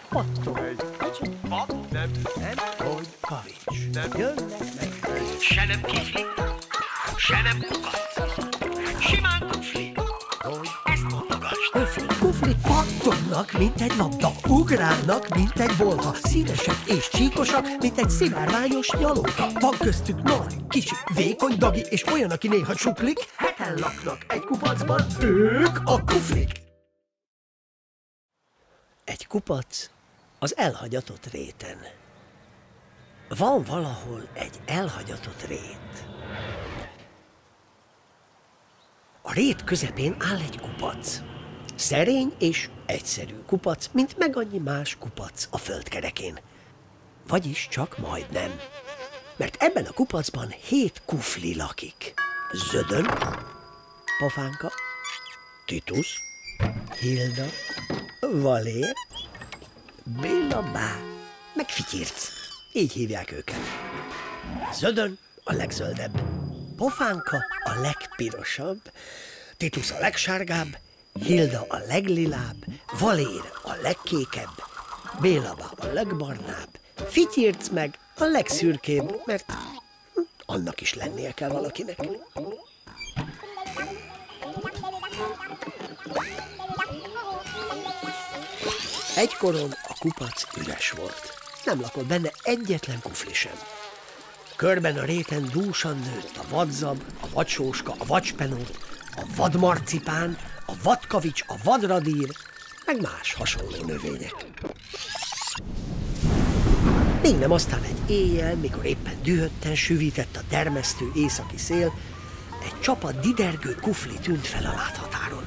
Pattog. Nem. Hogy kavics. Jönnek meg. Se nem kifli, se nem kukac. Simán kufli. Hogy Ezt mondogasd. kufli pattognak, mint egy labda. Ugrálnak, mint egy bolha. Színesek és csíkosak, mint egy szivárványos nyalóka. Van köztük nagy, kicsi, vékony dagi, és olyan, aki néha csuklik. Heten laknak egy kupacban, ők a kuflik. Egy kupac az elhagyatott réten. Van valahol egy elhagyatott rét. A rét közepén áll egy kupac. Szerény és egyszerű kupac, mint meg annyi más kupac a földkerekén. Vagyis csak majdnem. Mert ebben a kupacban 7 kufli lakik. Zödön, Pofánka, Titus, Hilda, Valér, Béla-bá, meg Fityirc. Így hívják őket. Zödön a legzöldebb, Pofánka a legpirosabb, Titus a legsárgább, Hilda a leglilább, Valér a legkékebb, Béla-bá a legbarnább, Fityirc meg a legszürkébb, mert annak is lennie kell valakinek. Egykoron a kupac üres volt. Nem lakott benne egyetlen kufli sem. Körben a réten dúsan nőtt a vadzab, a vadsóska, a vadspenót, a vadmarcipán, a vadkavics, a vadradír, meg más hasonló növények. Még nem aztán egy éjjel, mikor éppen dühötten süvített a dermesztő északi szél, egy csapat didergő kufli tűnt fel a láthatáron.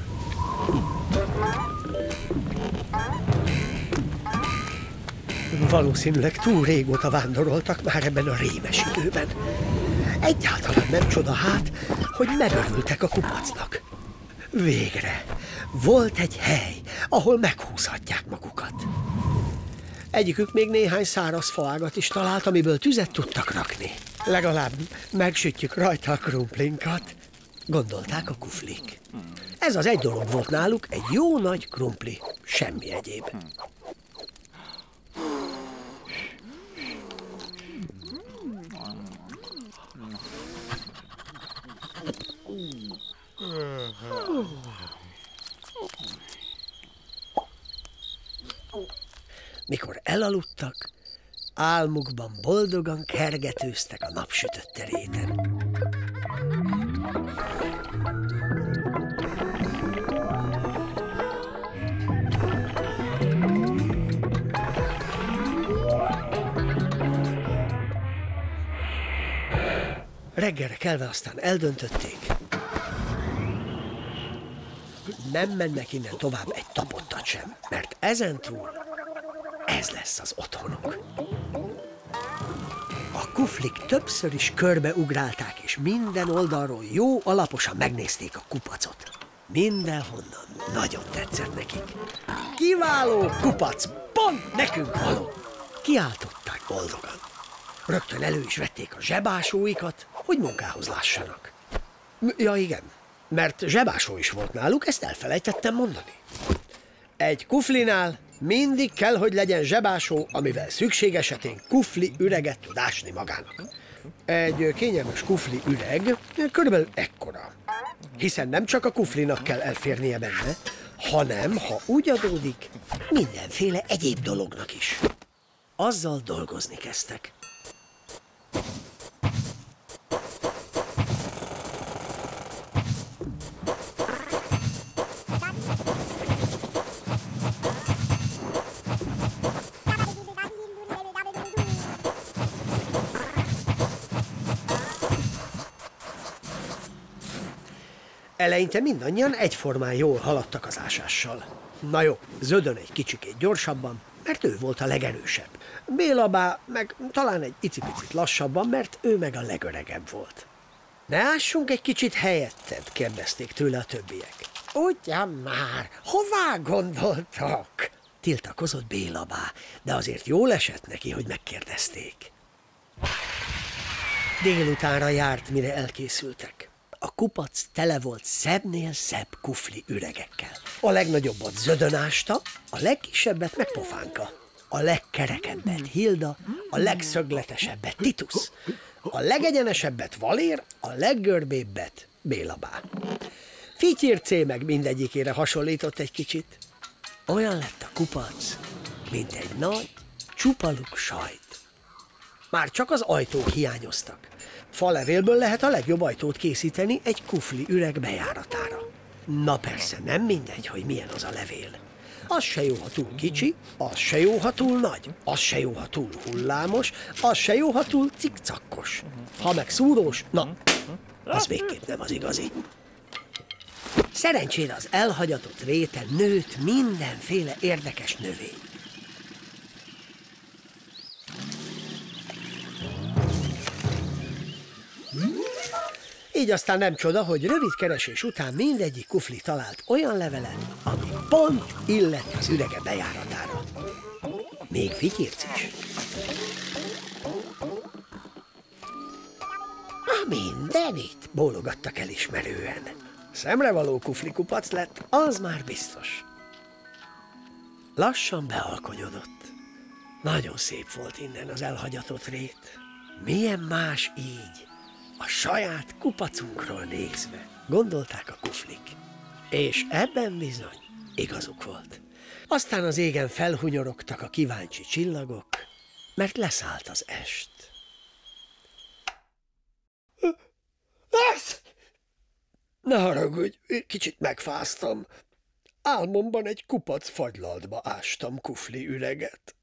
Valószínűleg túl régóta vándoroltak már ebben a rémes időben. Egyáltalán nem csoda hát, hogy megörültek a kupacnak. Végre volt egy hely, ahol meghúzhatják magukat. Egyikük még néhány száraz faágat is talált, amiből tüzet tudtak rakni. Legalább megsütjük rajta a krumplinkat, gondolták a kuflik. Ez az egy dolog volt náluk, egy jó nagy krumpli, semmi egyéb. Mikor elaludtak, álmukban boldogan kergetőztek a napsütötte réten. Reggelre kelve aztán eldöntötték, nem mennek innen tovább egy tapottat sem, mert ezentúl ez lesz az otthonuk. A kuflik többször is körbeugrálták, és minden oldalról jó alaposan megnézték a kupacot. Mindenhonnan nagyon tetszett nekik. Kiváló kupac, pont nekünk való! Kiáltották boldogan. Rögtön elő is vették a zsebásóikat, hogy munkához lássanak. Ja igen, mert zsebásó is volt náluk, ezt elfelejtettem mondani. Egy kuflinál mindig kell, hogy legyen zsebásó, amivel szükség esetén kufli üreget tud ásni magának. Egy kényelmes kufli üreg körülbelül ekkora. Hiszen nem csak a kuflinak kell elférnie benne, hanem, ha úgy adódik, mindenféle egyéb dolognak is. Azzal dolgozni kezdtek. Eleinte mindannyian egyformán jól haladtak az ásással. Na jó, Zödön egy kicsikét gyorsabban, mert ő volt a legerősebb. Béla-bá meg talán egy icipicit lassabban, mert ő meg a legöregebb volt. Ne ássunk egy kicsit helyetted, kérdezték tőle a többiek. Ugyan már, hová gondoltak? Tiltakozott Béla-bá, de azért jól esett neki, hogy megkérdezték. Délutánra járt, mire elkészültek. A kupac tele volt szebbnél szebb kufli üregekkel. A legnagyobbat Zödön ásta, a legkisebbet meg Pofánka. A legkerekebbet Hilda, a legszögletesebbet Titus, a legegyenesebbet Valér, a leggörbébbet Bélabá. Fityircé meg mindegyikére hasonlított egy kicsit. Olyan lett a kupac, mint egy nagy, csupaluk sajt. Már csak az ajtók hiányoztak. Falevélből lehet a legjobb ajtót készíteni egy kufli üreg bejáratára. Na persze, nem mindegy, hogy milyen az a levél. Az se jó, ha túl kicsi, az se jó, ha túl nagy, az se jó, ha túl hullámos, az se jó, ha túl cikcakkos. Ha meg szúrós, na, az végképp nem az igazi. Szerencsére az elhagyatott réten nőtt mindenféle érdekes növény. Így aztán nem csoda, hogy rövid keresés után mindegyik kufli talált olyan levelet, ami pont illett az ürege bejáratára. Még Fityirc is. Mindenit, bólogattak elismerően. Szemrevaló kuflikupac lett, az már biztos. Lassan bealkonyodott. Nagyon szép volt innen az elhagyatott rét. Milyen más így, a saját kupacunkról nézve, gondolták a kuflik. És ebben bizony igazuk volt. Aztán az égen felhunyorogtak a kíváncsi csillagok, mert leszállt az est. Ne haragudj, kicsit megfáztam. Álmomban egy kupac fagylaltba ástam kufli üreget.